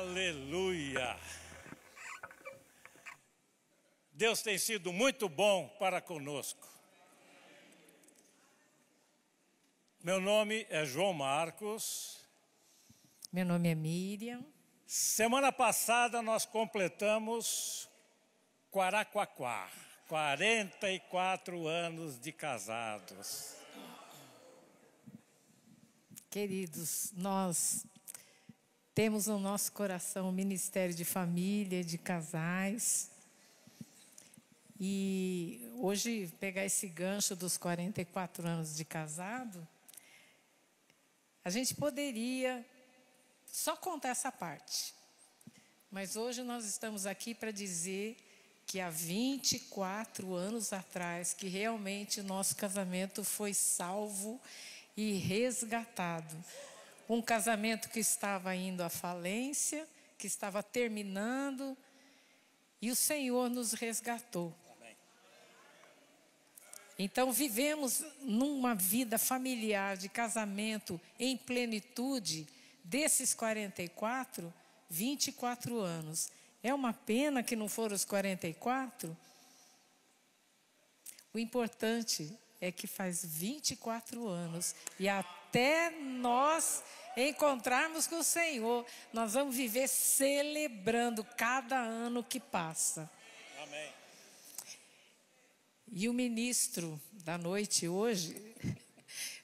Aleluia! Deus tem sido muito bom para conosco. Meu nome é João Marcos. Meu nome é Miriam. Semana passada nós completamos Quaraquaquá, 44 anos de casados. Queridos, nós temos no nosso coração o Ministério de Família, de Casais. E hoje, pegar esse gancho dos 44 anos de casado, a gente poderia só contar essa parte. Mas hoje nós estamos aqui para dizer que há 24 anos atrás, que realmente o nosso casamento foi salvo e resgatado. Um casamento que estava indo à falência, que estava terminando, e o Senhor nos resgatou. Então vivemos numa vida familiar de casamento em plenitude desses 24 anos. É uma pena que não foram os 44. O importante é que faz 24 anos e até nós encontrarmos com o Senhor, nós vamos viver celebrando cada ano que passa. Amém. E o ministro da noite hoje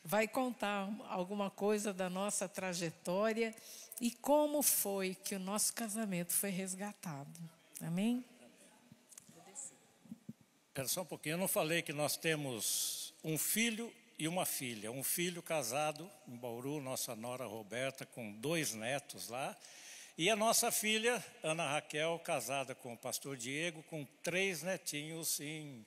vai contar alguma coisa da nossa trajetória e como foi que o nosso casamento foi resgatado. Amém? Espera só um pouquinho, eu não falei que nós temos um filho e uma filha. Um filho casado em Bauru, nossa nora Roberta, com 2 netos lá. E a nossa filha, Ana Raquel, casada com o pastor Diego, com 3 netinhos em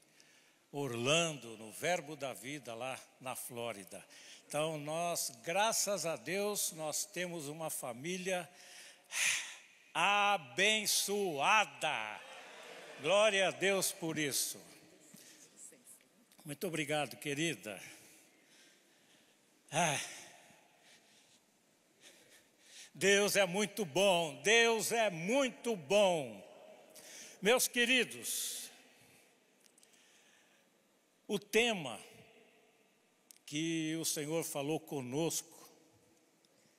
Orlando, no Verbo da Vida, lá na Flórida. Então nós, graças a Deus, nós temos uma família abençoada. Glória a Deus por isso. Muito obrigado, querida. Deus é muito bom, Deus é muito bom. Meus queridos, o tema que o Senhor falou conosco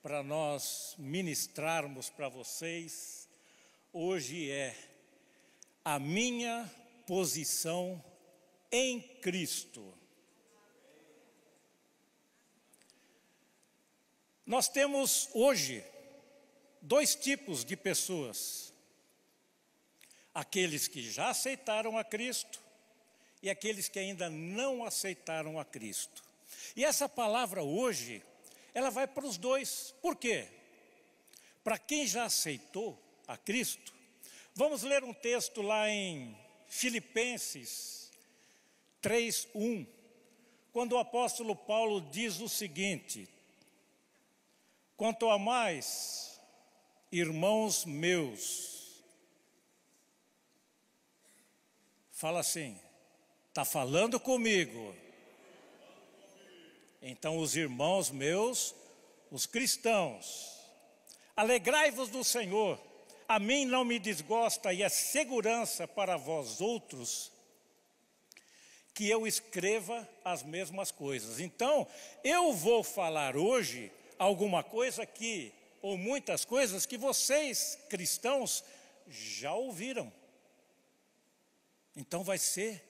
para nós ministrarmos para vocês hoje é a minha posição em Cristo. Nós temos hoje 2 tipos de pessoas: aqueles que já aceitaram a Cristo e aqueles que ainda não aceitaram a Cristo. E essa palavra hoje, ela vai para os 2. Por quê? Para quem já aceitou a Cristo, vamos ler um texto lá em Filipenses 3:1, quando o apóstolo Paulo diz o seguinte: quanto a mais, irmãos meus, fala assim, está falando comigo. Então os irmãos meus, os cristãos, alegrai-vos do Senhor. A mim não me desgosta e é segurança para vós outros que eu escreva as mesmas coisas. Então eu vou falar hoje alguma coisa que, ou muitas coisas que vocês cristãos já ouviram. Então vai ser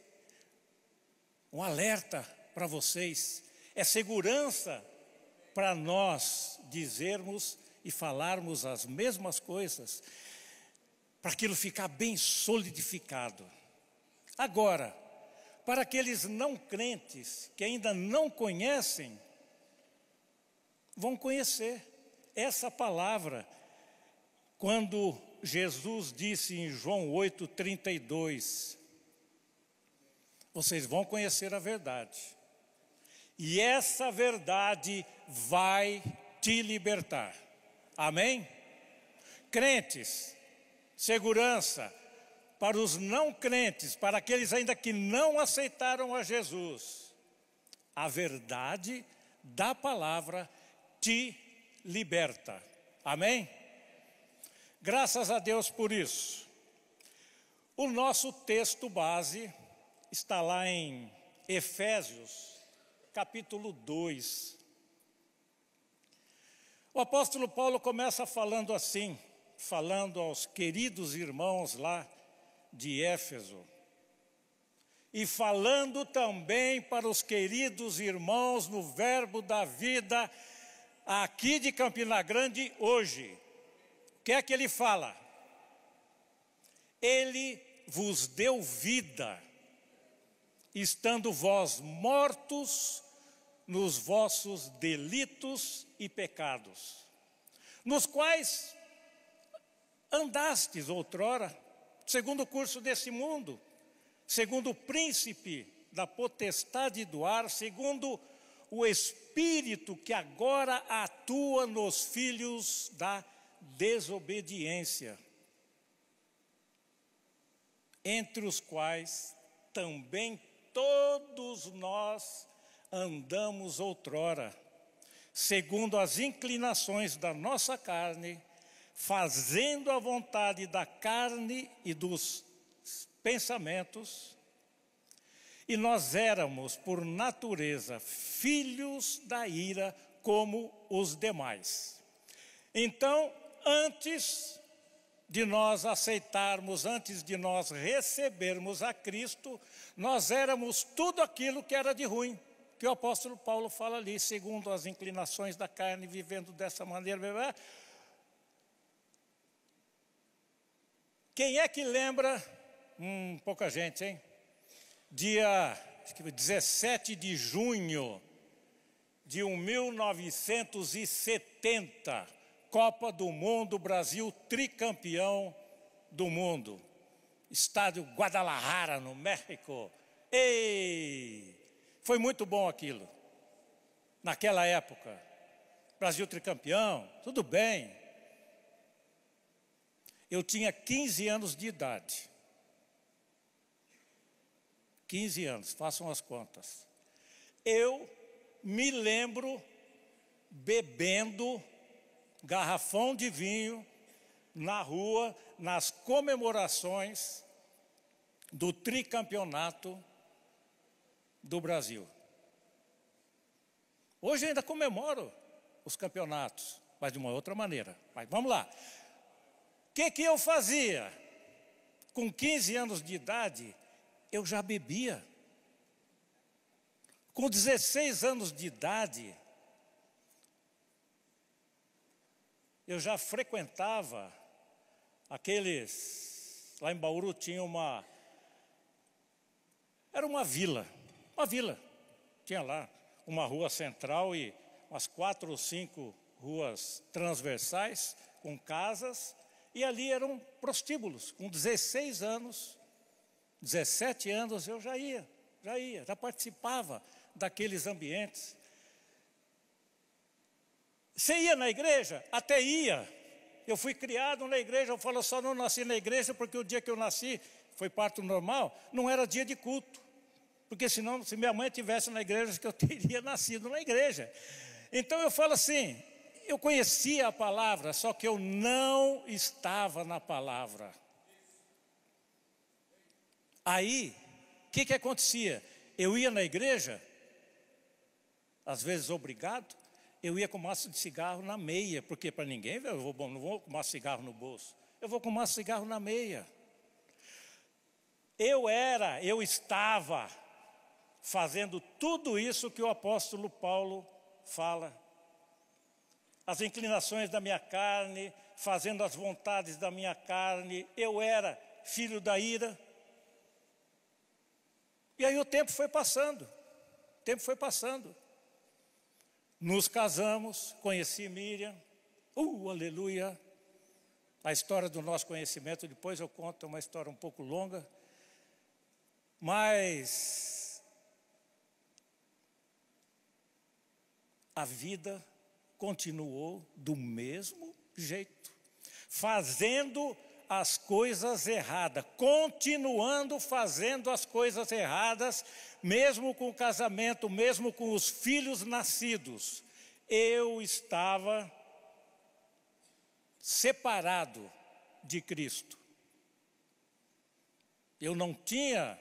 um alerta para vocês, é segurança para nós dizermos e falarmos as mesmas coisas, para aquilo ficar bem solidificado. Agora, para aqueles não crentes que ainda não conhecem, vão conhecer essa palavra, quando Jesus disse em João 8:32, vocês vão conhecer a verdade, e essa verdade vai te libertar. Amém? Crentes, segurança. Para os não crentes, para aqueles ainda que não aceitaram a Jesus, a verdade da palavra te liberta. Amém? Graças a Deus por isso. O nosso texto base está lá em Efésios, capítulo 2. O apóstolo Paulo começa falando assim, falando aos queridos irmãos lá de Éfeso, e falando também para os queridos irmãos no Verbo da Vida, aqui de Campina Grande hoje. O que é que ele fala? Ele vos deu vida, estando vós mortos nos vossos delitos e pecados, nos quais andastes outrora, segundo o curso desse mundo, segundo o príncipe da potestade do ar, segundo o Espírito que agora atua nos filhos da desobediência, entre os quais também todos nós andamos outrora, segundo as inclinações da nossa carne, fazendo a vontade da carne e dos pensamentos, e nós éramos, por natureza, filhos da ira como os demais. Então, antes de nós aceitarmos, antes de nós recebermos a Cristo, nós éramos tudo aquilo que era de ruim, que o apóstolo Paulo fala ali, segundo as inclinações da carne, vivendo dessa maneira. Quem é que lembra, pouca gente, hein? Dia 17 de junho de 1970, Copa do Mundo, Brasil tricampeão do mundo. Estádio Guadalajara, no México. Ei! Foi muito bom aquilo. Naquela época. Brasil tricampeão, tudo bem. Eu tinha 15 anos de idade. 15 anos, façam as contas. Eu me lembro bebendo garrafão de vinho na rua, nas comemorações do tricampeonato do Brasil. Hoje ainda comemoro os campeonatos, mas de uma outra maneira. Mas vamos lá. O que eu fazia? Com 15 anos de idade, eu já bebia. Com 16 anos de idade, eu já frequentava aqueles... Lá em Bauru tinha era uma vila. Tinha lá uma rua central e umas 4 ou 5 ruas transversais com casas. E ali eram prostíbulos. Com 16 anos, 17 anos eu já participava daqueles ambientes. Você ia na igreja? Até ia. Eu fui criado na igreja, eu falo, só não nasci na igreja porque o dia que eu nasci, foi parto normal, não era dia de culto. Porque senão, se minha mãe estivesse na igreja, acho que eu teria nascido na igreja. Então eu falo assim, eu conhecia a palavra, só que eu não estava na palavra. Aí, o que acontecia? Eu ia na igreja, às vezes obrigado, eu ia com maço de cigarro na meia, porque para ninguém, eu não vou com maço de cigarro no bolso, eu vou com maço de cigarro na meia. Eu estava fazendo tudo isso que o apóstolo Paulo fala. As inclinações da minha carne, fazendo as vontades da minha carne, eu era filho da ira. E aí o tempo foi passando, Nos casamos, conheci Miriam, aleluia. A história do nosso conhecimento, depois eu conto, é uma história um pouco longa. Mas a vida continuou do mesmo jeito, fazendo as coisas erradas, continuando fazendo as coisas erradas, mesmo com o casamento, mesmo com os filhos nascidos. Eu estava separado de Cristo. Eu não tinha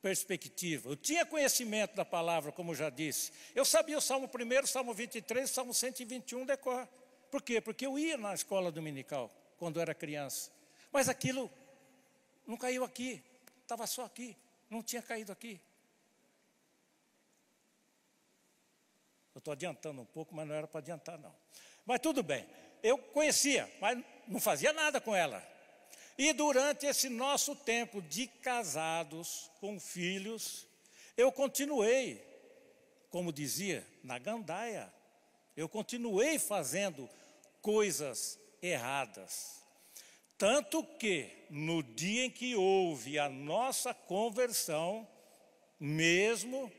perspectiva, eu tinha conhecimento da palavra, como já disse. Eu sabia o Salmo 1, Salmo 23, Salmo 121 decor. Por quê? Porque eu ia na escola dominical, quando era criança. Mas aquilo não caiu aqui, estava só aqui, não tinha caído aqui. Eu estou adiantando um pouco, mas não era para adiantar não. Mas tudo bem, eu conhecia, mas não fazia nada com ela. E durante esse nosso tempo de casados, com filhos, eu continuei, como dizia, na gandaia. Eu continuei fazendo coisas erradas. Tanto que, no dia em que houve a nossa conversão, mesmo,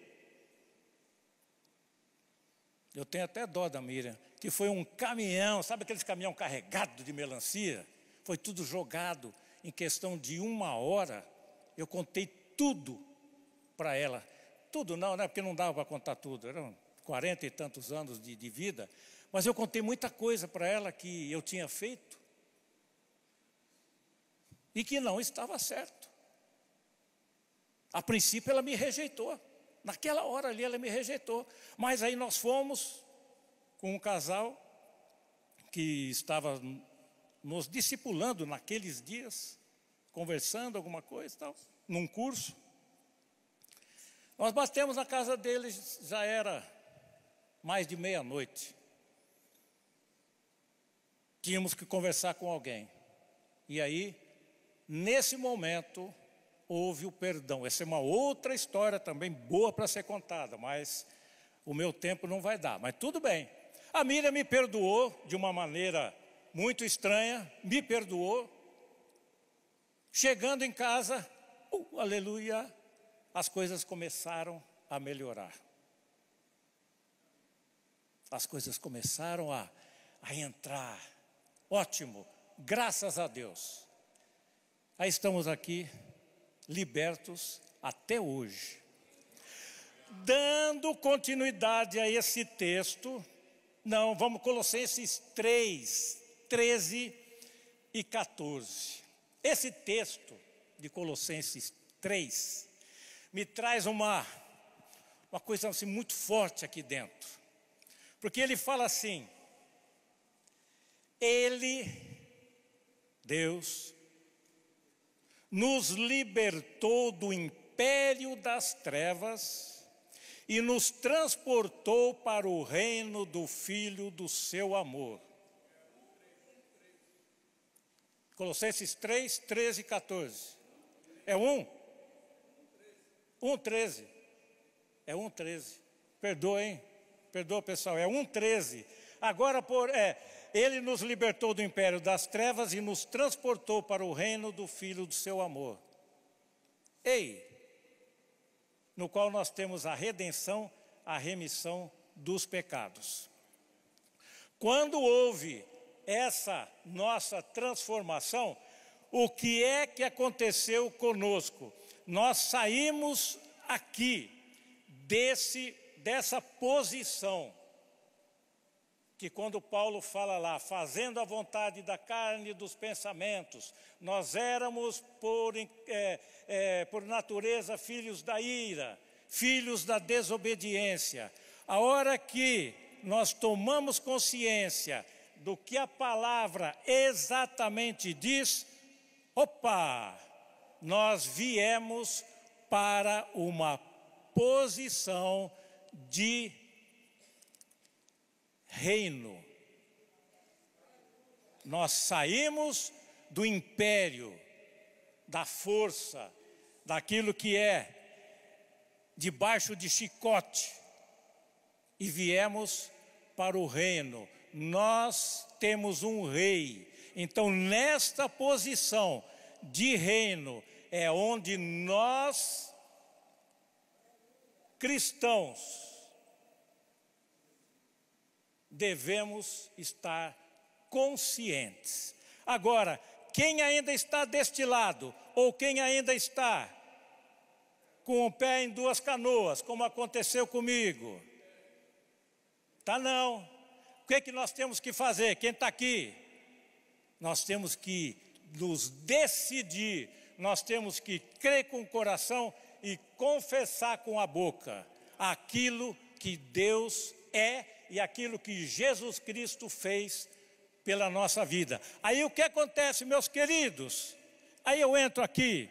eu tenho até dó da Miriam, que foi um caminhão, sabe aqueles caminhão carregado de melancia? Foi tudo jogado em questão de 1 hora. Eu contei tudo para ela. Tudo não, né? Porque não dava para contar tudo. Eram 40 e tantos anos de vida. Mas eu contei muita coisa para ela que eu tinha feito. E que não estava certo. A princípio ela me rejeitou. Naquela hora ali ela me rejeitou. Mas aí nós fomos com um casal que estava nos discipulando naqueles dias, conversando alguma coisa e tal, num curso. Nós batemos na casa deles, já era mais de meia-noite. Tínhamos que conversar com alguém. E aí, nesse momento, houve o perdão. Essa é uma outra história também boa para ser contada, mas o meu tempo não vai dar. Mas tudo bem. A Miriam me perdoou de uma maneira muito estranha, me perdoou. Chegando em casa, aleluia, as coisas começaram a melhorar. As coisas começaram a entrar. Ótimo, graças a Deus. Aí estamos aqui, libertos até hoje. Dando continuidade a esse texto, não, vamos Colossenses 3, 13 e 14. Esse texto de Colossenses 3 me traz uma coisa assim, muito forte aqui dentro. Porque ele fala assim: Ele, Deus, nos libertou do império das trevas e nos transportou para o reino do Filho do seu amor. Colossenses 3, 13 e 14. É 1:13. É 1:13. Perdoem, perdoa pessoal, é 1:13. Agora, ele nos libertou do império das trevas e nos transportou para o reino do Filho do seu amor. No qual nós temos a redenção, a remissão dos pecados. Quando houve essa nossa transformação, o que é que aconteceu conosco? Nós saímos aqui dessa posição que quando Paulo fala lá, fazendo a vontade da carne e dos pensamentos, nós éramos por natureza filhos da ira, filhos da desobediência. A hora que nós tomamos consciência do que a palavra exatamente diz, nós viemos para uma posição de reino. Nós saímos do império, da força, daquilo que é debaixo de chicote, e viemos para o reino. Nós temos um rei. Então, nesta posição de reino, é onde nós, cristãos, devemos estar conscientes. Agora, quem ainda está deste lado, ou quem ainda está com o pé em 2 canoas, como aconteceu comigo, não. O que nós temos que fazer? Quem está aqui? nós temos que nos decidir, nós temos que crer com o coração e confessar com a boca aquilo que Deus é e aquilo que Jesus Cristo fez pela nossa vida. Aí o que acontece, meus queridos? Aí eu entro aqui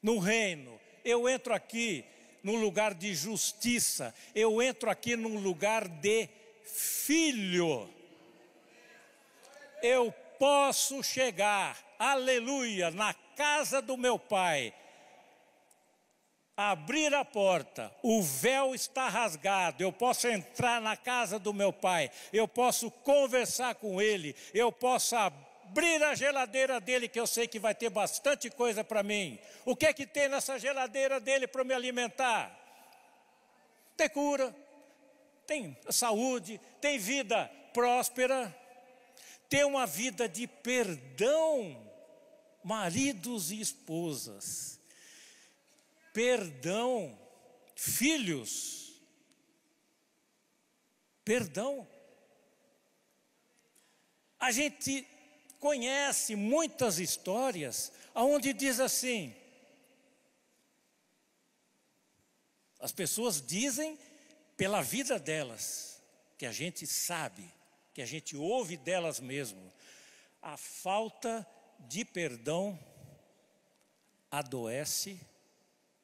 no reino, eu entro aqui no lugar de justiça, eu entro aqui num lugar de filho. Eu posso chegar, aleluia, na casa do meu pai, abrir a porta, o véu está rasgado, eu posso entrar na casa do meu pai, eu posso conversar com ele, eu posso abrir a geladeira dele, que eu sei que vai ter bastante coisa para mim. O que é que tem nessa geladeira dele para me alimentar? Tem cura, tem saúde, tem vida próspera, tem uma vida de perdão, maridos e esposas. Perdão, filhos, perdão. A gente conhece muitas histórias onde diz assim, as pessoas dizem pela vida delas, que a gente sabe, que a gente ouve delas mesmo, a falta de perdão adoece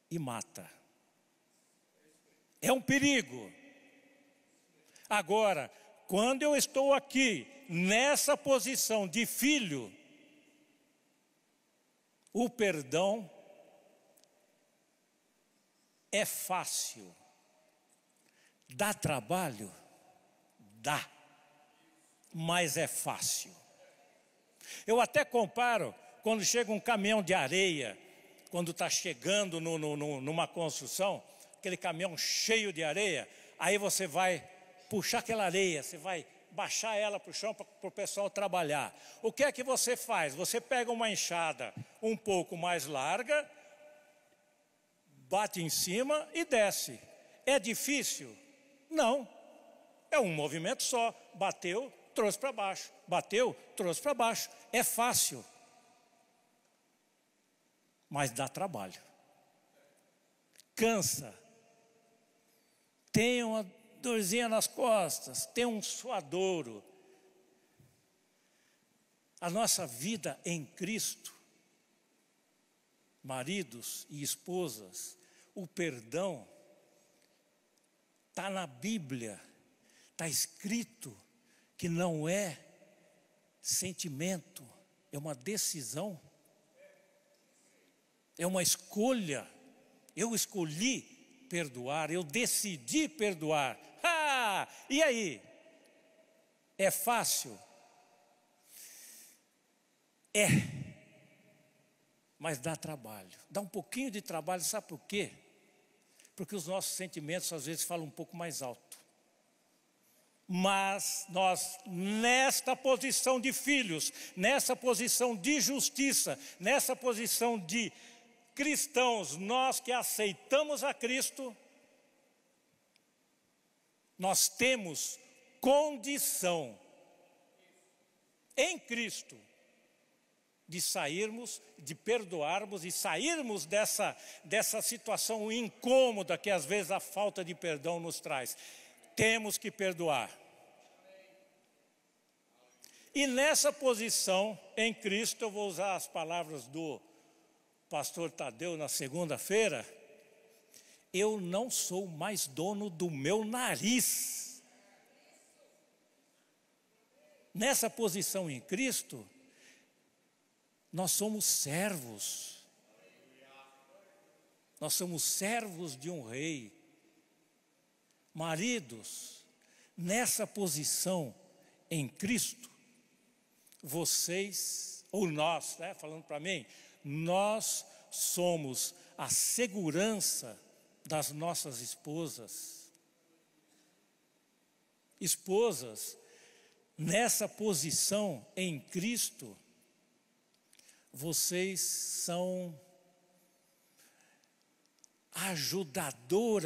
e mata. É um perigo. Agora, quando eu estou aqui, nessa posição de filho, o perdão é fácil. Dá trabalho? Dá. Mas é fácil. Eu até comparo quando chega um caminhão de areia, quando está chegando numa construção, aquele caminhão cheio de areia, aí você vai puxar aquela areia, você vai baixar ela para o chão para o pessoal trabalhar. O que é que você faz? Você pega uma enxada um pouco mais larga, bate em cima e desce. É difícil? Não. É um movimento só. Bateu, trouxe para baixo. Bateu, trouxe para baixo. É fácil. Mas dá trabalho. Cansa. Tem uma dorzinha nas costas, tem um suadouro. A nossa vida em Cristo, maridos e esposas, o perdão está na Bíblia, está escrito que não é sentimento, é uma decisão. É uma escolha. Eu escolhi perdoar, eu decidi perdoar. E aí? É fácil? É. Mas dá trabalho. Dá um pouquinho de trabalho, sabe por quê? Porque os nossos sentimentos às vezes falam um pouco mais alto. Mas nós, nesta posição de filhos, nessa posição de justiça, nessa posição de cristãos, nós que aceitamos a Cristo, nós temos condição em Cristo de sairmos, de perdoarmos e sairmos dessa situação incômoda que às vezes a falta de perdão nos traz. Temos que perdoar. E nessa posição em Cristo, eu vou usar as palavras do pastor Tadeu na segunda-feira, eu não sou mais dono do meu nariz. Nessa posição em Cristo, nós somos servos. Nós somos servos de um rei. Maridos, nessa posição em Cristo, vocês, ou nós, né, falando para mim, nós somos a segurança das nossas esposas. Esposas, nessa posição em Cristo, vocês são ajudadoras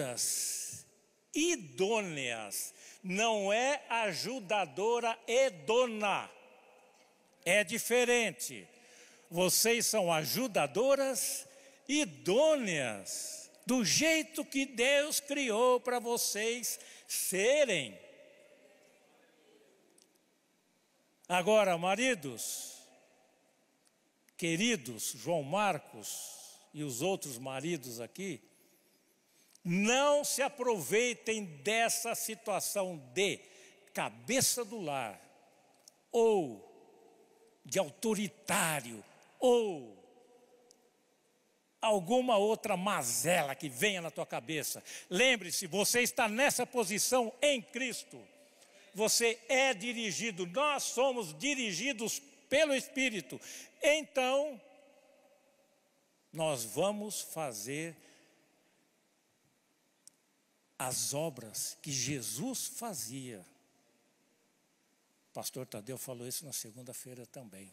idôneas. Não é ajudadora hedona. É diferente. Vocês são ajudadoras idôneas, do jeito que Deus criou para vocês serem. Agora, maridos, queridos, João Marcos e os outros maridos aqui, não se aproveitem dessa situação de cabeça do lar, ou de autoritário, ou alguma outra mazela que venha na tua cabeça. Lembre-se, você está nessa posição em Cristo. Você é dirigido, nós somos dirigidos pelo Espírito. Então, nós vamos fazer as obras que Jesus fazia. O pastor Tadeu falou isso na segunda-feira também.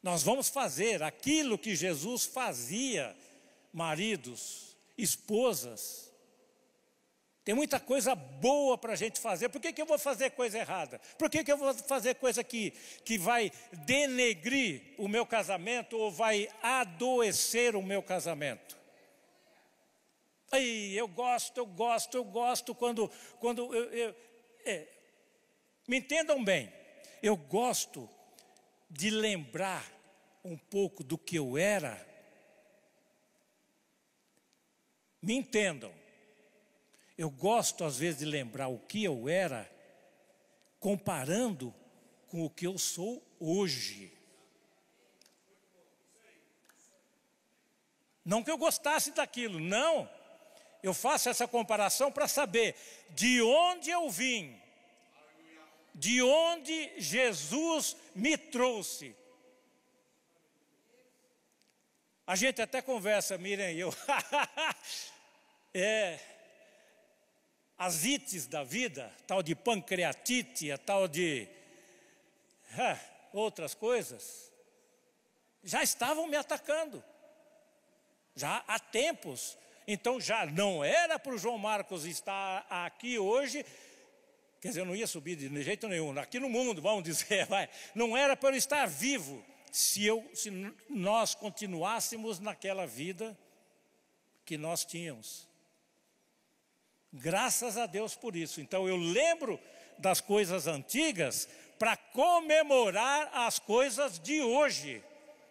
Nós vamos fazer aquilo que Jesus fazia, maridos, esposas. Tem muita coisa boa para a gente fazer. Por que eu vou fazer coisa errada? Por que eu vou fazer coisa que vai denegrir o meu casamento ou vai adoecer o meu casamento? Aí, eu gosto quando me entendam bem, eu gosto de lembrar um pouco do que eu era. Me entendam. Eu gosto, às vezes, de lembrar o que eu era, comparando com o que eu sou hoje. Não que eu gostasse daquilo, não. Eu faço essa comparação para saber de onde eu vim, de onde Jesus me trouxe. A gente até conversa, Miriam e eu, as ites da vida, tal de pancreatite, a tal de outras coisas, já estavam me atacando, já há tempos. Então já não era para o João Marcos estar aqui hoje, quer dizer, eu não ia subir de jeito nenhum, aqui no mundo, vamos dizer, não era para eu estar vivo, se nós continuássemos naquela vida que nós tínhamos. Graças a Deus por isso. Então eu lembro das coisas antigas para comemorar as coisas de hoje,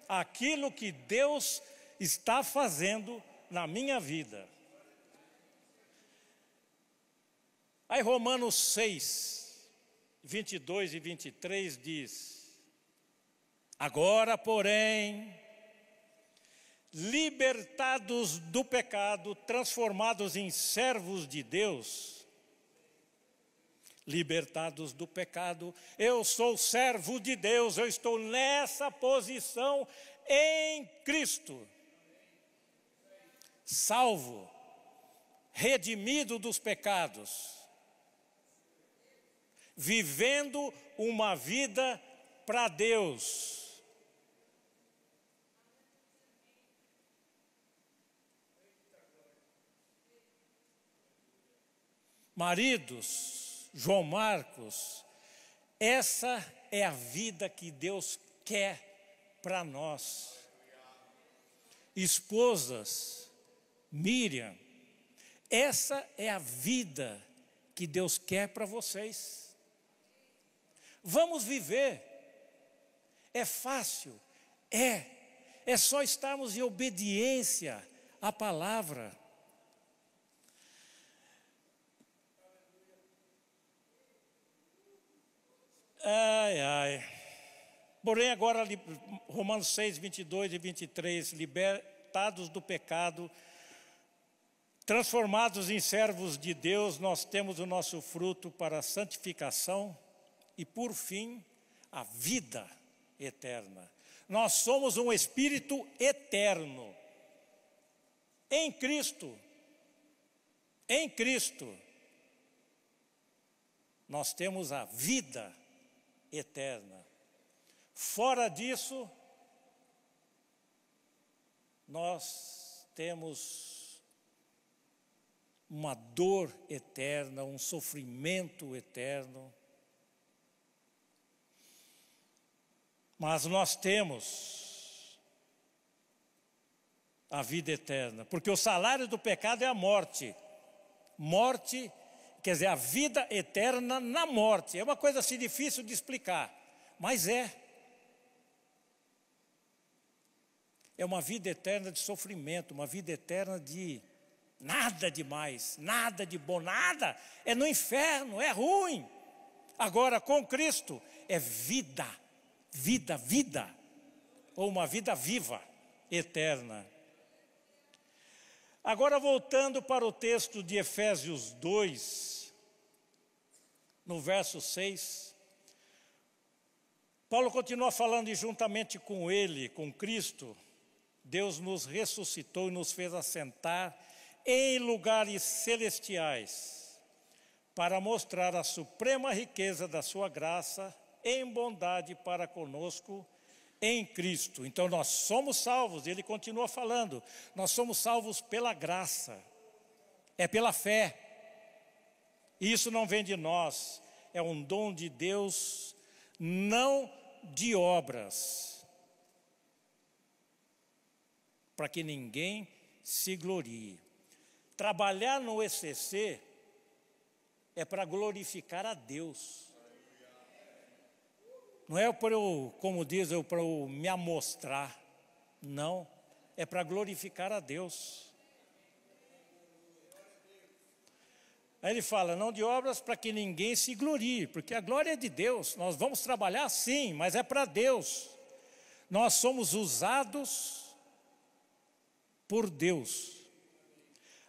aquilo que Deus está fazendo na minha vida. Aí Romanos 6, 22 e 23 diz: agora, porém, libertados do pecado, transformados em servos de Deus, libertados do pecado, eu sou servo de Deus, eu estou nessa posição em Cristo. Salvo, redimido dos pecados, vivendo uma vida para Deus. Maridos, João Marcos, essa é a vida que Deus quer para nós. Esposas, Miriam, essa é a vida que Deus quer para vocês. Vamos viver. É fácil? É só estarmos em obediência à palavra. Porém agora, Romanos 6, 22 e 23, libertados do pecado, transformados em servos de Deus, nós temos o nosso fruto para a santificação e, por fim, a vida eterna. Nós somos um espírito eterno. Em Cristo. Em Cristo. Nós temos a vida eterna. Fora disso, nós temos uma dor eterna, um sofrimento eterno. Mas nós temos a vida eterna, porque o salário do pecado é a morte. Morte, quer dizer, a vida eterna na morte. É uma coisa assim difícil de explicar, mas é. É uma vida eterna de sofrimento, uma vida eterna de nada demais, nada de bom, nada. É no inferno, é ruim. Agora, com Cristo, é vida, vida, vida. Ou uma vida viva, eterna. Agora, voltando para o texto de Efésios 2, no verso 6, Paulo continua falando e juntamente com ele, com Cristo, Deus nos ressuscitou e nos fez assentar em lugares celestiais, para mostrar a suprema riqueza da sua graça em bondade para conosco em Cristo. Então nós somos salvos, ele continua falando, nós somos salvos pela graça, é pela fé. E isso não vem de nós, é um dom de Deus, não de obras, para que ninguém se glorie. Trabalhar no ECC é para glorificar a Deus. Não é para eu, como diz, para eu me amostrar. Não, é para glorificar a Deus. Aí ele fala, não de obras para que ninguém se glorie, porque a glória é de Deus. Nós vamos trabalhar sim, mas é para Deus. Nós somos usados por Deus.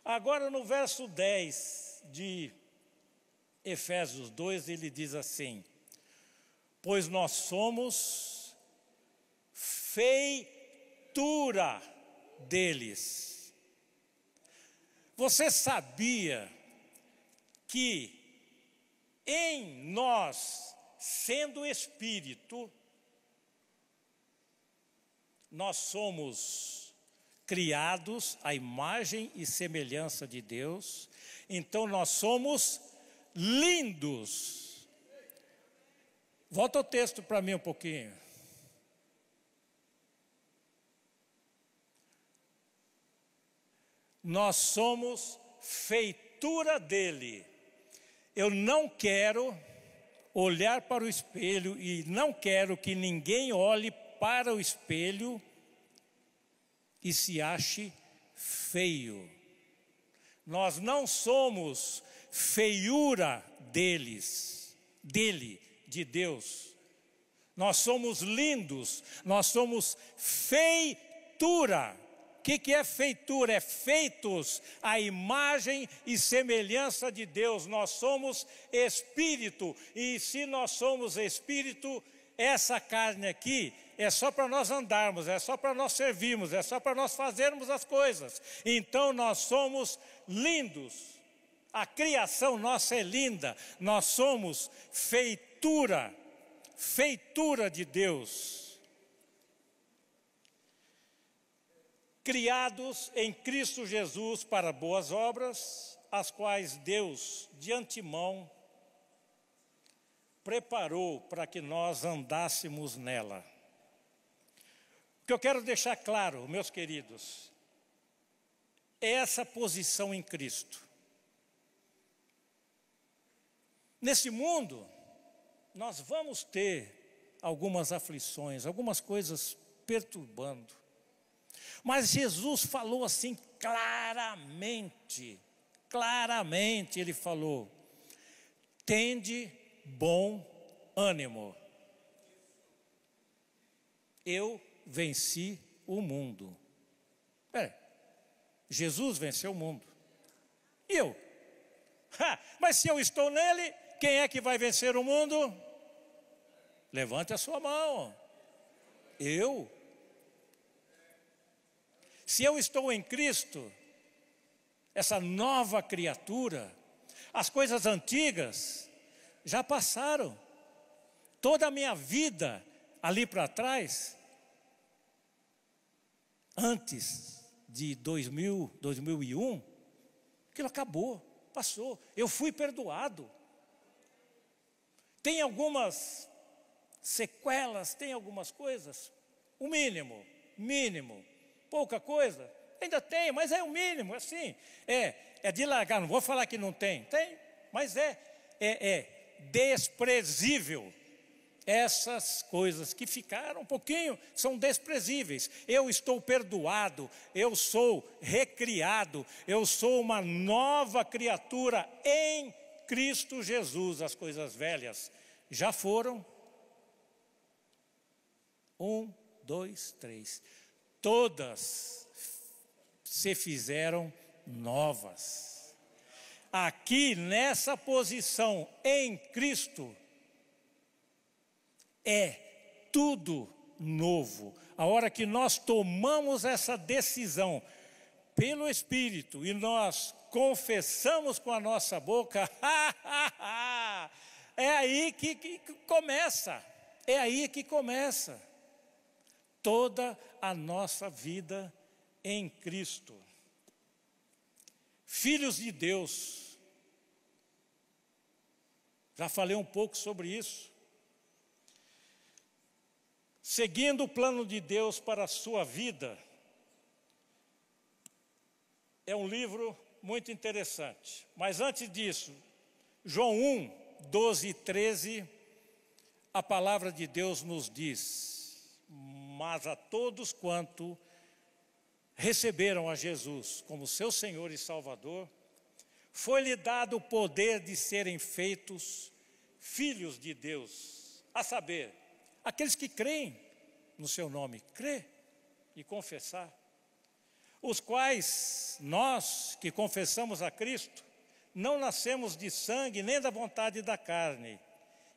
Agora no verso 10 de Efésios 2, ele diz assim, pois nós somos feitura deles. Você sabia que em nós, sendo espírito, nós somos criados à imagem e semelhança de Deus, então nós somos lindos. Volta o texto para mim um pouquinho. Nós somos feitura dele. Eu não quero olhar para o espelho e não quero que ninguém olhe para o espelho e se ache feio. Nós não somos feiura deles, dele, de Deus. Nós somos lindos, nós somos feitura. O que é feitura? É feitos à imagem e semelhança de Deus. Nós somos espírito, e se nós somos espírito, essa carne aqui é só para nós andarmos, é só para nós servirmos, é só para nós fazermos as coisas. Então nós somos lindos, a criação nossa é linda, nós somos feitura, feitura de Deus. Criados em Cristo Jesus para boas obras, as quais Deus de antemão preparou para que nós andássemos nela. O que eu quero deixar claro, meus queridos, é essa posição em Cristo. Nesse mundo, nós vamos ter algumas aflições, algumas coisas perturbando. Mas Jesus falou assim claramente, ele falou, tende bom ânimo. Eu venci o mundo. Jesus venceu o mundo. E eu? Mas se eu estou nele, quem é que vai vencer o mundo? Levante a sua mão. Eu. Se eu estou em Cristo, essa nova criatura, as coisas antigas já passaram. Toda a minha vida ali para trás, antes de 2001, aquilo acabou, passou. Eu fui perdoado. Tem algumas sequelas, tem algumas coisas, o mínimo, pouca coisa, ainda tem, mas é o mínimo, assim, é de largar, não vou falar que não tem, mas é desprezível. Essas coisas que ficaram um pouquinho, são desprezíveis. Eu estou perdoado, eu sou recriado, eu sou uma nova criatura em Cristo Jesus. As coisas velhas já foram. 1, 2, 3. Todas se fizeram novas. Aqui nessa posição em Cristo, é tudo novo. A hora que nós tomamos essa decisão pelo Espírito e nós confessamos com a nossa boca, é aí que começa. É aí que começa toda a nossa vida em Cristo. Filhos de Deus. Já falei um pouco sobre isso. Seguindo o plano de Deus para a sua vida, é um livro muito interessante. Mas antes disso, João 1, 12 e 13, a palavra de Deus nos diz: mas a todos quanto receberam a Jesus como seu Senhor e Salvador, foi-lhe dado o poder de serem feitos filhos de Deus, a saber, aqueles que creem no seu nome, crer e confessar, os quais nós que confessamos a Cristo, não nascemos de sangue, nem da vontade da carne,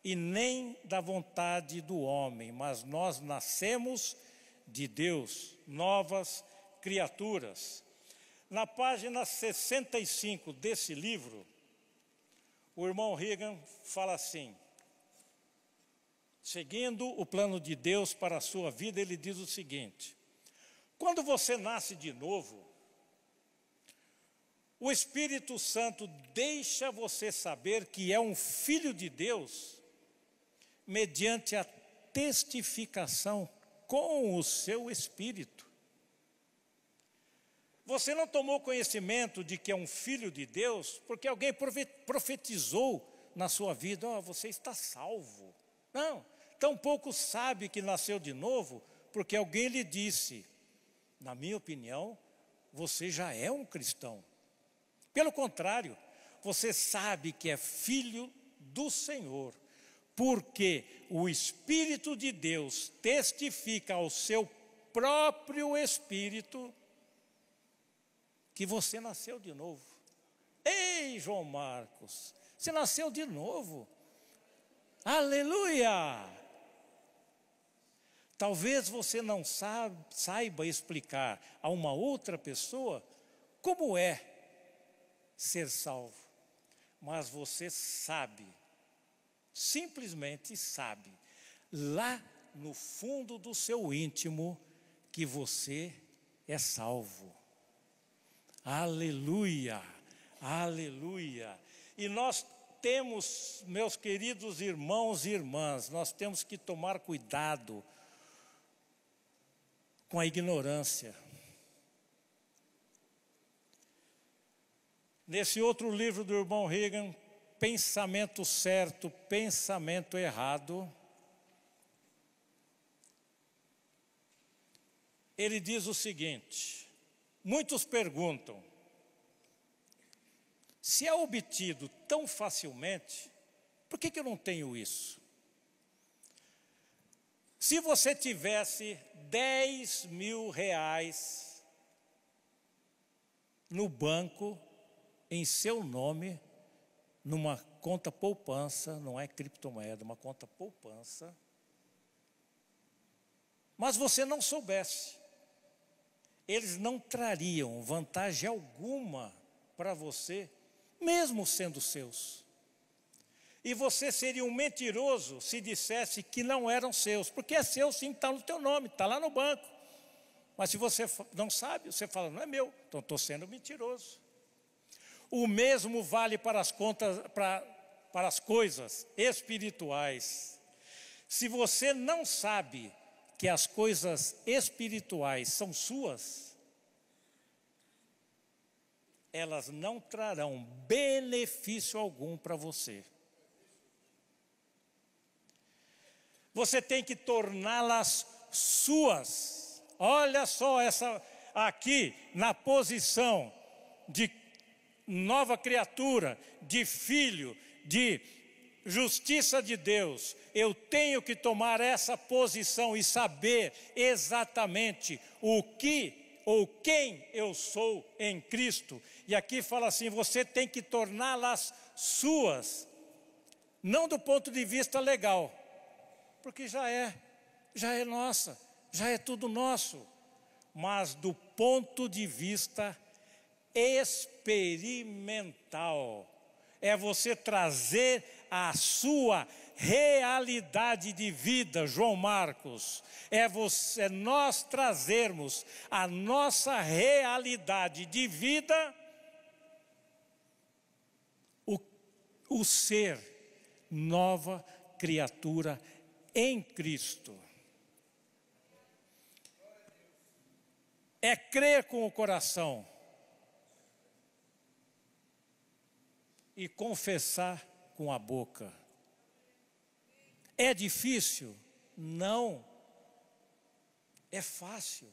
e nem da vontade do homem, mas nós nascemos de Deus, novas criaturas. Na página 65 desse livro, o irmão Reagan fala assim: seguindo o plano de Deus para a sua vida, ele diz o seguinte: quando você nasce de novo, o Espírito Santo deixa você saber que é um filho de Deus, mediante a testificação com o seu Espírito. Você não tomou conhecimento de que é um filho de Deus, porque alguém profetizou na sua vida: você está salvo. Não. Tampouco sabe que nasceu de novo, porque alguém lhe disse: na minha opinião, você já é um cristão. Pelo contrário, você sabe que é filho do Senhor, porque o Espírito de Deus testifica ao seu próprio Espírito que você nasceu de novo. Ei, João Marcos, você nasceu de novo. Aleluia! Talvez você não saiba explicar a uma outra pessoa como é ser salvo, mas você sabe, simplesmente sabe, lá no fundo do seu íntimo, que você é salvo. Aleluia, aleluia. E nós temos, meus queridos irmãos e irmãs, nós temos que tomar cuidado com a ignorância. Nesse outro livro do irmão Reagan, Pensamento Certo, Pensamento Errado, ele diz o seguinte: muitos perguntam, se é obtido tão facilmente, por que eu não tenho isso? Se você tivesse 10 mil reais no banco, em seu nome, numa conta poupança, não é criptomoeda, uma conta poupança, mas você não soubesse, eles não trariam vantagem alguma para você, mesmo sendo seus. E você seria um mentiroso se dissesse que não eram seus, porque é seu sim, está no teu nome, está lá no banco. Mas se você não sabe, você fala: não é meu, então estou sendo mentiroso. O mesmo vale para as contas, para as coisas espirituais. Se você não sabe que as coisas espirituais são suas, elas não trarão benefício algum para você. Você tem que torná-las suas. Olha só essa aqui na posição de nova criatura, de filho, de justiça de Deus. Eu tenho que tomar essa posição e saber exatamente o que ou quem eu sou em Cristo. E aqui fala assim, você tem que torná-las suas, não do ponto de vista legal, porque já é nossa, já é tudo nosso, mas do ponto de vista experimental. É você trazer a sua realidade de vida, João Marcos. É nós trazermos a nossa realidade de vida, o ser nova criatura em Cristo. É crer com o coração e confessar com a boca. É difícil? Não. É fácil.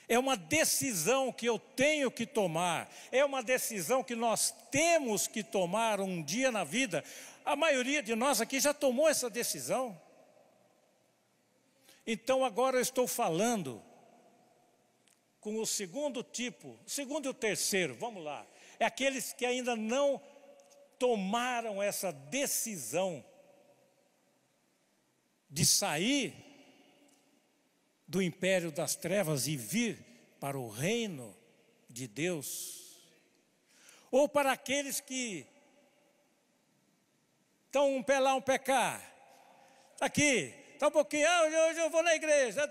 É uma decisão que eu tenho que tomar. É uma decisão que nós temos que tomar um dia na vida. A maioria de nós aqui já tomou essa decisão. Então agora eu estou falando com o segundo tipo, o segundo e o terceiro, vamos lá. É aqueles que ainda não tomaram essa decisão de sair do império das trevas e vir para o reino de Deus. Ou para aqueles que estão um pé lá, um pé cá. Aqui, está um pouquinho, hoje eu vou na igreja,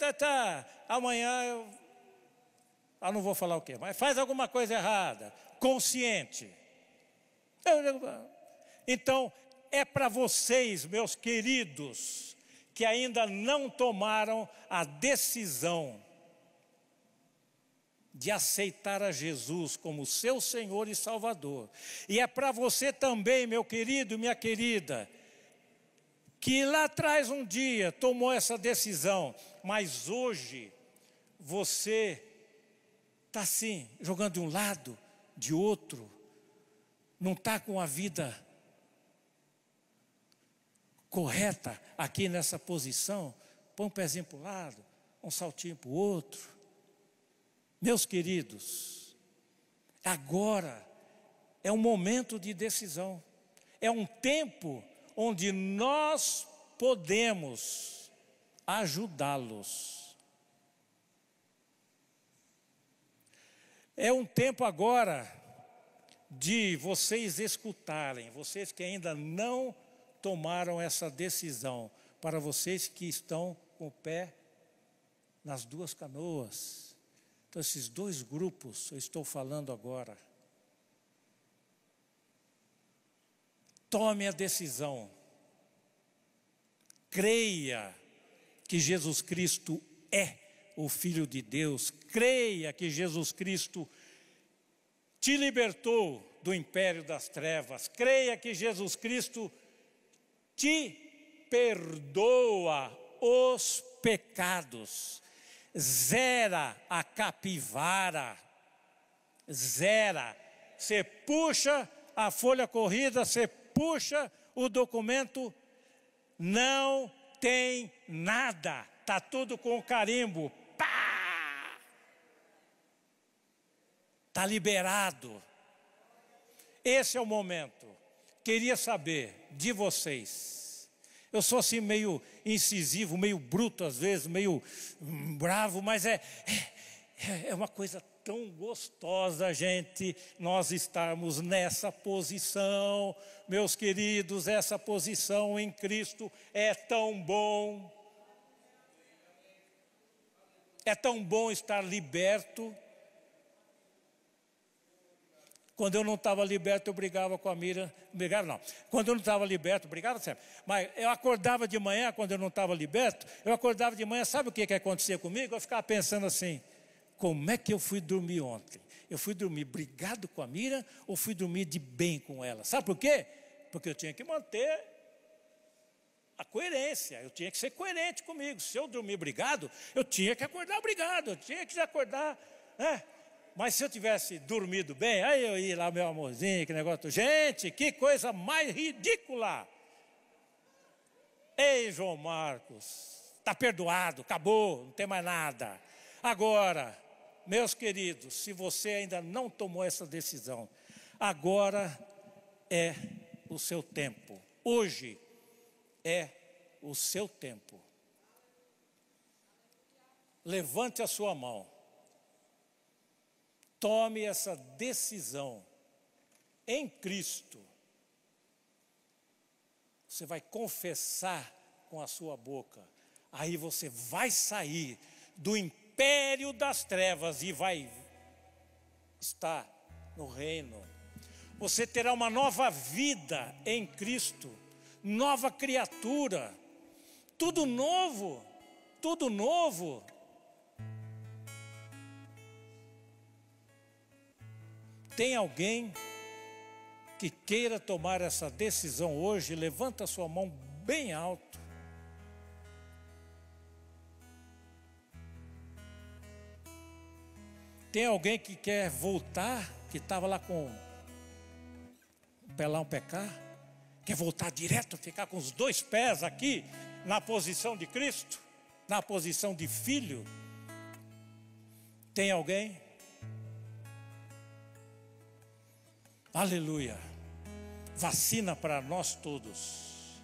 amanhã eu não vou falar o quê, mas faz alguma coisa errada, consciente. Então, é para vocês, meus queridos, que ainda não tomaram a decisão de aceitar a Jesus como seu Senhor e Salvador. E é para você também, meu querido, minha querida, que lá atrás um dia tomou essa decisão, mas hoje você está assim, jogando de um lado, de outro, não está com a vida correta aqui nessa posição, põe um pezinho para um lado, um saltinho para o outro. Meus queridos, agora é um momento de decisão, é um tempo onde nós podemos ajudá-los. É um tempo agora de vocês escutarem, vocês que ainda não tomaram essa decisão, para vocês que estão com o pé nas duas canoas. Então, esses dois grupos eu estou falando agora. Tome a decisão. Creia que Jesus Cristo é o Filho de Deus. Creia que Jesus Cristo te libertou do império das trevas. Creia que Jesus Cristo te perdoa os pecados. Zera a capivara. Zera. Você puxa a folha corrida, você puxa o documento, não tem nada. Está tudo com carimbo. Pá! Está liberado. Esse é o momento. Queria saber de vocês. Eu sou assim meio incisivo, meio bruto às vezes, meio bravo, mas é uma coisa tão gostosa, gente, nós estarmos nessa posição, meus queridos, essa posição em Cristo é tão bom. É tão bom estar liberto. Quando eu não estava liberto, eu brigava com a Miriam. Brigava não. Quando eu não estava liberto, brigava sempre. Mas eu acordava de manhã, quando eu não estava liberto, eu acordava de manhã, sabe o que acontecia comigo? Eu ficava pensando assim, como é que eu fui dormir ontem? Eu fui dormir brigado com a Miriam ou fui dormir de bem com ela? Sabe por quê? Porque eu tinha que manter a coerência, eu tinha que ser coerente comigo. Se eu dormir brigado, eu tinha que acordar brigado, eu tinha que acordar, né? Mas se eu tivesse dormido bem, aí eu ia lá, meu amorzinho, que negócio. Gente, que coisa mais ridícula. Ei, João Marcos, está perdoado, acabou, não tem mais nada. Agora, meus queridos, se você ainda não tomou essa decisão, agora é o seu tempo. Hoje é o seu tempo. Levante a sua mão. Tome essa decisão em Cristo. Você vai confessar com a sua boca. Aí você vai sair do império das trevas e vai estar no reino. Você terá uma nova vida em Cristo, nova criatura, tudo novo, tudo novo. Tem alguém que queira tomar essa decisão hoje? Levanta a sua mão bem alto. Tem alguém que quer voltar, que estava lá com um pé lá, um pé cá? Quer voltar direto, ficar com os dois pés aqui, na posição de Cristo? Na posição de filho? Tem alguém? Aleluia. Vacina para nós todos.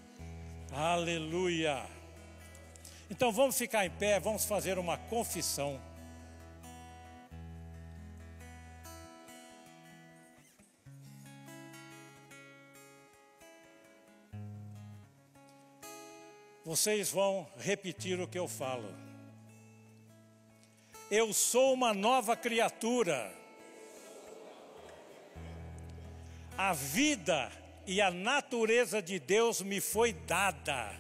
Aleluia. Então vamos ficar em pé, vamos fazer uma confissão. Vocês vão repetir o que eu falo. Eu sou uma nova criatura. A vida e a natureza de Deus me foi dada.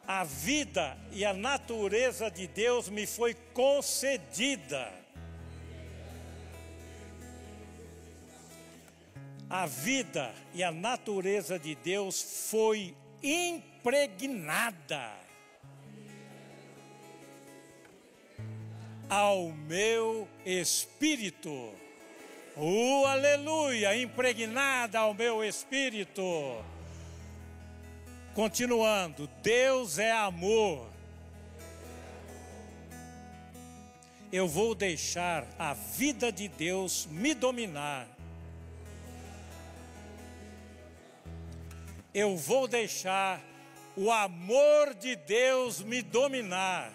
A vida e a natureza de Deus me foi concedida. A vida e a natureza de Deus foi impregnada ao meu espírito. Aleluia, impregnada ao meu espírito. Continuando, Deus é amor. Eu vou deixar a vida de Deus me dominar. Eu vou deixar o amor de Deus me dominar.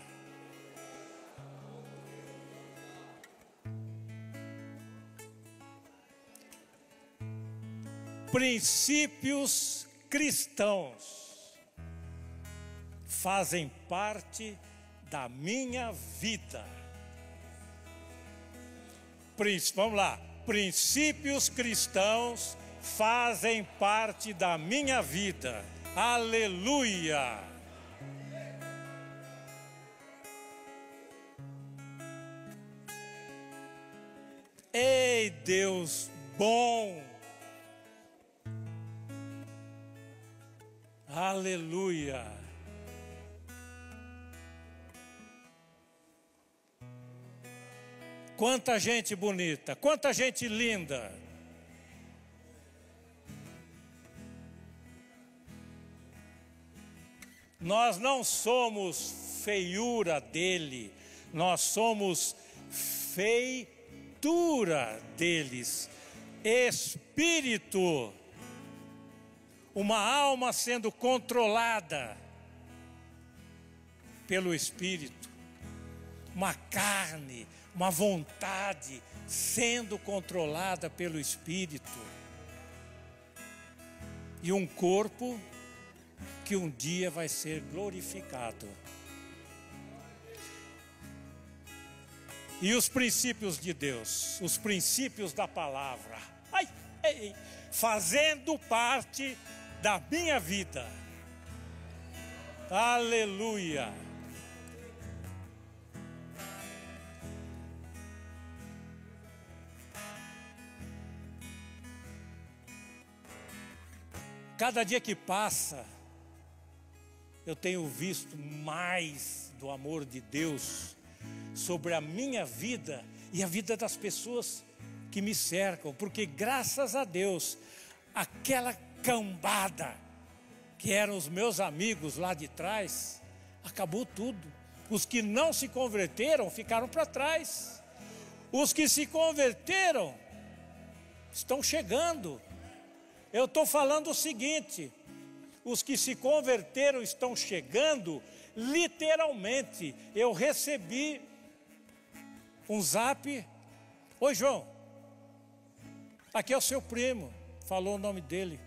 Princípios cristãos fazem parte da minha vida. Vamos lá. Princípios cristãos fazem parte da minha vida. Aleluia! Ei, Deus bom! Aleluia! Quanta gente bonita, quanta gente linda. Nós não somos feiura dele, nós somos feitura deles. Espírito, uma alma sendo controlada pelo Espírito, uma carne, uma vontade sendo controlada pelo Espírito, e um corpo que um dia vai ser glorificado. E os princípios de Deus, os princípios da palavra, fazendo parte da minha vida. Aleluia. Cada dia que passa, eu tenho visto mais do amor de Deus sobre a minha vida e a vida das pessoas que me cercam, porque graças a Deus, aquela cambada que eram os meus amigos lá de trás, acabou tudo. Os que não se converteram ficaram para trás. Os que se converteram estão chegando. Eu estou falando o seguinte: os que se converteram estão chegando, literalmente. Eu recebi um zap. Oi, João, aqui é o seu primo. Falou o nome dele.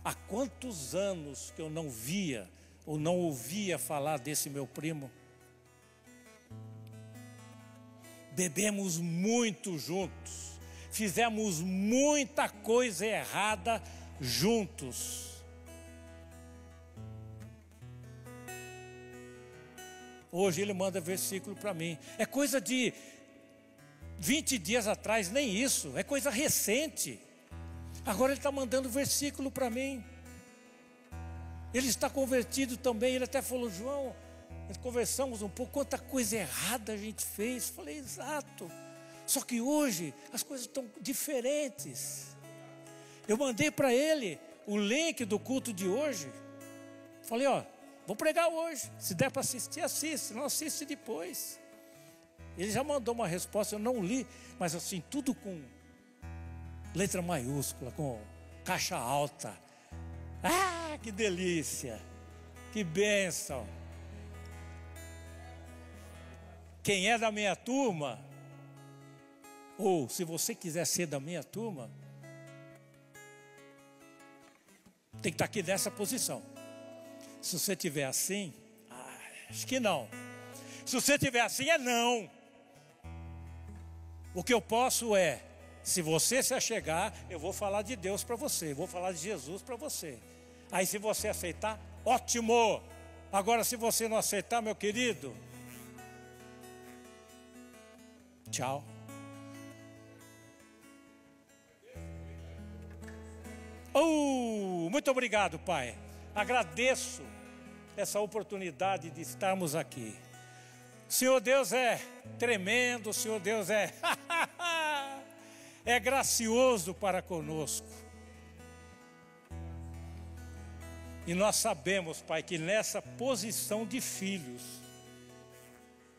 Há quantos anos que eu não via ou não ouvia falar desse meu primo? Bebemos muito juntos, fizemos muita coisa errada juntos. Hoje ele manda versículo para mim. É coisa de 20 dias atrás, nem isso, é coisa recente. Agora ele está mandando versículo para mim. Ele está convertido também. Ele até falou: João, conversamos um pouco, quanta coisa errada a gente fez. Falei: exato. Só que hoje as coisas estão diferentes. Eu mandei para ele o link do culto de hoje. Falei: ó, vou pregar hoje. Se der para assistir, assiste. Se não, assiste depois. Ele já mandou uma resposta, eu não li, mas assim, tudo com letra maiúscula, com caixa alta. Ah, que delícia, que bênção. Quem é da minha turma, ou se você quiser ser da minha turma, tem que estar aqui nessa posição. Se você estiver assim, acho que não. Se você estiver assim, é não. O que eu posso é, se você se achegar, eu vou falar de Deus para você, vou falar de Jesus para você. Aí se você aceitar, ótimo. Agora se você não aceitar, meu querido, tchau. Muito obrigado, Pai. Agradeço essa oportunidade de estarmos aqui. O Senhor Deus é tremendo, o Senhor Deus é gracioso para conosco. E nós sabemos, Pai, que nessa posição de filhos,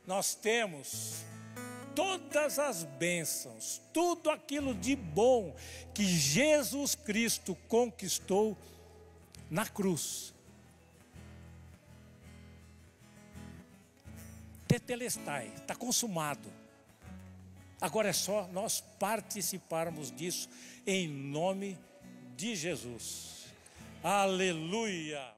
nós temos todas as bênçãos, tudo aquilo de bom que Jesus Cristo conquistou na cruz. Tetelestai, está consumado. Agora é só nós participarmos disso em nome de Jesus. Aleluia!